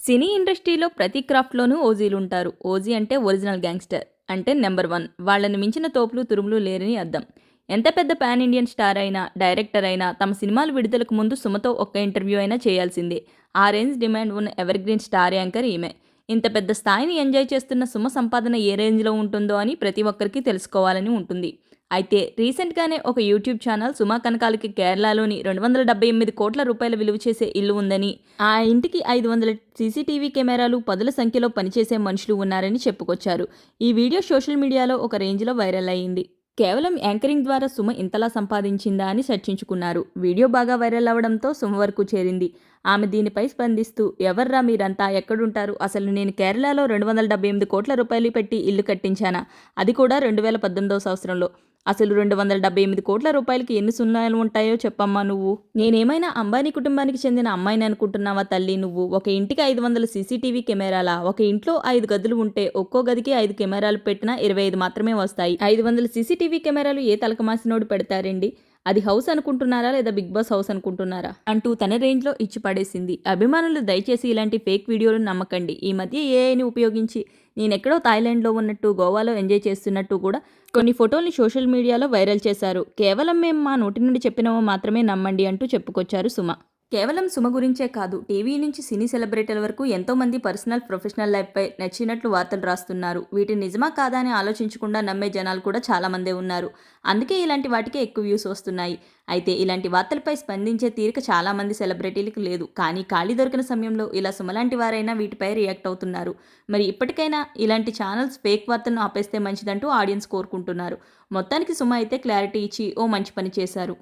సినీ ఇండస్ట్రీలో ప్రతి క్రాఫ్ట్‌లోనూ ఓజీలుంటారు. ఓజీ అంటే ఒరిజినల్ గ్యాంగ్‌స్టర్. అంటే నంబర్ 1. వాళ్ళని మించిన తోపులు, తురుములు లేరని అర్థం. ఎంత పెద్ద పాన్ ఇండియన్ స్టార్ అయినా, డైరెక్టర్ అయినా తమ సినిమాలు విడుదలకు ముందు సుమతో ఒక్క ఇంటర్వ్యూ అయినా చేయాల్సిందే. ఆ రేంజ్ డిమాండ్ ఉన్న ఎవర్‌గ్రీన్ స్టార్ యాంకర్ ఈమె. ఇంత పెద్ద స్థాయిని ఎంజాయ్ చేస్తున్న సుమ సంపాదన ఏ రేంజ్‌లో ఉంటుందో అని ప్రతి ఒక్కరికి తెలుసుకోవాలని ఉంటుంది. అయితే రీసెంట్‌గానే ఒక యూట్యూబ్ ఛానల్ సుమా కనకాలకి కేరళలోని 278 కోట్ల రూపాయల విలువ చేసే ఇల్లు ఉందని, ఆ ఇంటికి 500 సీసీటీవీ కెమెరాలు, పదుల సంఖ్యలో పనిచేసే మనుషులు ఉన్నారని చెప్పుకొచ్చారు. ఈ వీడియో సోషల్ మీడియాలో ఒక రేంజ్‌లో వైరల్ అయింది. కేవలం యాంకరింగ్ ద్వారా సుమ ఇంతలా సంపాదించిందా అని చర్చించుకున్నారు. వీడియో బాగా వైరల్ అవ్వడంతో సుమ వరకు చేరింది. ఆమె దీనిపై స్పందిస్తూ, ఎవర్రా మీరంతా, ఎక్కడుంటారు, అసలు నేను కేరళలో 278 కోట్ల రూపాయలు పెట్టి ఇల్లు కట్టించానా, అది కూడా 2018వ సంవత్సరంలో. అసలు 278 కోట్ల రూపాయలకి ఎన్ని సున్నాలు ఉంటాయో చెప్పమ్మా నువ్వు. నేనేమైనా అంబానీ కుటుంబానికి చెందిన అమ్మాయిని అనుకుంటున్నావా తల్లి నువ్వు? ఒక ఇంటికి 500 సీసీటీవీ కెమెరాలా? ఒక ఇంట్లో 5 గదులు ఉంటే ఒక్కో గదికి 5 కెమెరాలు పెట్టినా 25 మాత్రమే వస్తాయి. 500 సీసీటీవీ కెమెరాలు ఏ తలకమాసినోడు పెడతారండి? అది హౌస్ అనుకుంటున్నారా లేదా బిగ్ బాస్ హౌస్ అనుకుంటున్నారా అంటూ తన రేంజ్లో ఇచ్చి పడేసింది. అభిమానులు దయచేసి ఇలాంటి ఫేక్ వీడియోలు నమ్మకండి. ఈ మధ్య ఏఐని ఉపయోగించి నేనెక్కడో థాయిలాండ్లో ఉన్నట్టు, గోవాలో ఎంజాయ్ చేస్తున్నట్టు కూడా కొన్ని ఫోటోల్ని సోషల్ మీడియాలో వైరల్ చేశారు. కేవలం మేము మా నోటి నుండి చెప్పినవో మాత్రమే నమ్మండి అంటూ చెప్పుకొచ్చారు సుమ. కేవలం సుమ గురించే కాదు, టీవీ నుంచి సినీ సెలబ్రిటీల వరకు ఎంతోమంది పర్సనల్, ప్రొఫెషనల్ లైఫ్పై నచ్చినట్లు వార్తలు రాస్తున్నారు. వీటిని నిజమా కాదా అని ఆలోచించకుండా నమ్మే జనాలు కూడా చాలామందే ఉన్నారు. అందుకే ఇలాంటి వాటికే ఎక్కువ వ్యూస్ వస్తున్నాయి. అయితే ఇలాంటి వార్తలపై స్పందించే తీరిక చాలామంది సెలబ్రిటీలకు లేదు. కానీ ఖాళీ దొరికిన సమయంలో ఇలా సుమలాంటి వారైనా వీటిపై రియాక్ట్ అవుతున్నారు. మరి ఇప్పటికైనా ఇలాంటి ఛానల్స్ ఫేక్ వార్తలను ఆపేస్తే మంచిదంటూ ఆడియన్స్ కోరుకుంటున్నారు. మొత్తానికి సుమ అయితే క్లారిటీ ఇచ్చి ఓ మంచి పని చేశారు.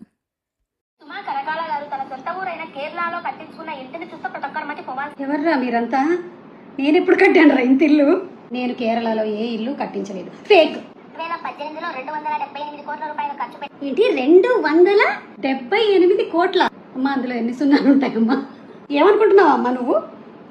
సుమా కనకాల గారు తన సొంత ఊరైన కేరళలో కట్టించుకున్న ఇంటిని చూస్తే ప్రతి ఒక్కరి మధ్య పోవాల్సి. ఎవర్రా మీరంతా? నేను ఎప్పుడు కట్టాను రా ఇంత ఇల్లు? నేను కేరళలో ఏ ఇల్లు కట్టించలేదు. ఫేక్. 2018లో 278 కోట్ల రూపాయలు ఖర్చు పెట్టి ఏంటి 278 కోట్ల? అమ్మా అందులో ఎన్ని సున్నాలు ఉంటాయమ్మా? ఏమనుకుంటున్నావా అమ్మా నువ్వు?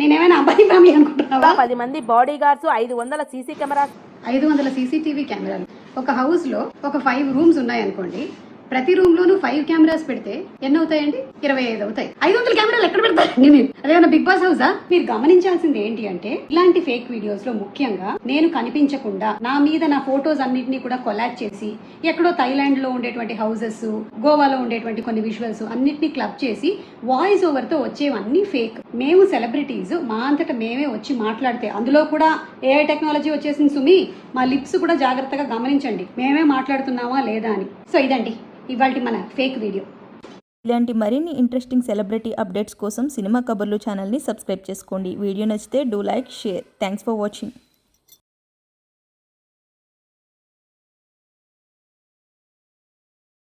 నేనేమైనా అబ్బాయి ఫ్యామిలీ అనుకుంటున్నావా? 10 మంది body guards, 500 CC cameras, 500 CCTV కెమెరాలు. ఒక హౌస్ లో ఒక 5 రూమ్స్ ఉన్నాయనుకోండి. ప్రతి రూమ్ లోనూ 5 కెమెరాస్ పెడితే ఎన్ని అవుతాయండి? 25 అవుతాయి. 500 కెమెరాలు ఎక్కడ పెడతారండి మీరు? అదేమన్నా బిగ్ బాస్ హౌసా? మీరు గమనించాల్సింది ఏంటి అంటే, ఇలాంటి ఫేక్ వీడియోస్ లో ముఖ్యంగా నేను కనిపించకుండా నా మీద నా ఫోటోస్ అన్నిటినీ కూడా కొలాజ్ చేసి ఎక్కడో థైలాండ్ లో ఉండేటువంటి హౌసెస్, గోవాలో ఉండేటువంటి కొన్ని విజువల్స్ అన్నిటినీ క్లబ్ చేసి వాయిస్ ఓవర్ తో వచ్చేవన్నీ ఫేక్. మేము సెలబ్రిటీస్ మా అంతటా మేమే వచ్చి మాట్లాడితే, అందులో కూడా ఏఐ టెక్నాలజీ వచ్చేసింది సుమి, మా లిప్స్ కూడా జాగ్రత్తగా గమనించండి మేమే మాట్లాడుతున్నామా లేదా అని. సో ఇదండి ఇవాల్టి మన ఫేక్ వీడియో. ఇలాంటి మరిన్ని ఇంట్రెస్టింగ్ సెలబ్రిటీ అప్డేట్స్ కోసం సినిమా కబర్లు ఛానల్ని సబ్స్క్రైబ్ చేసుకోండి. వీడియో నచ్చితే do like, share. Thanks for watching.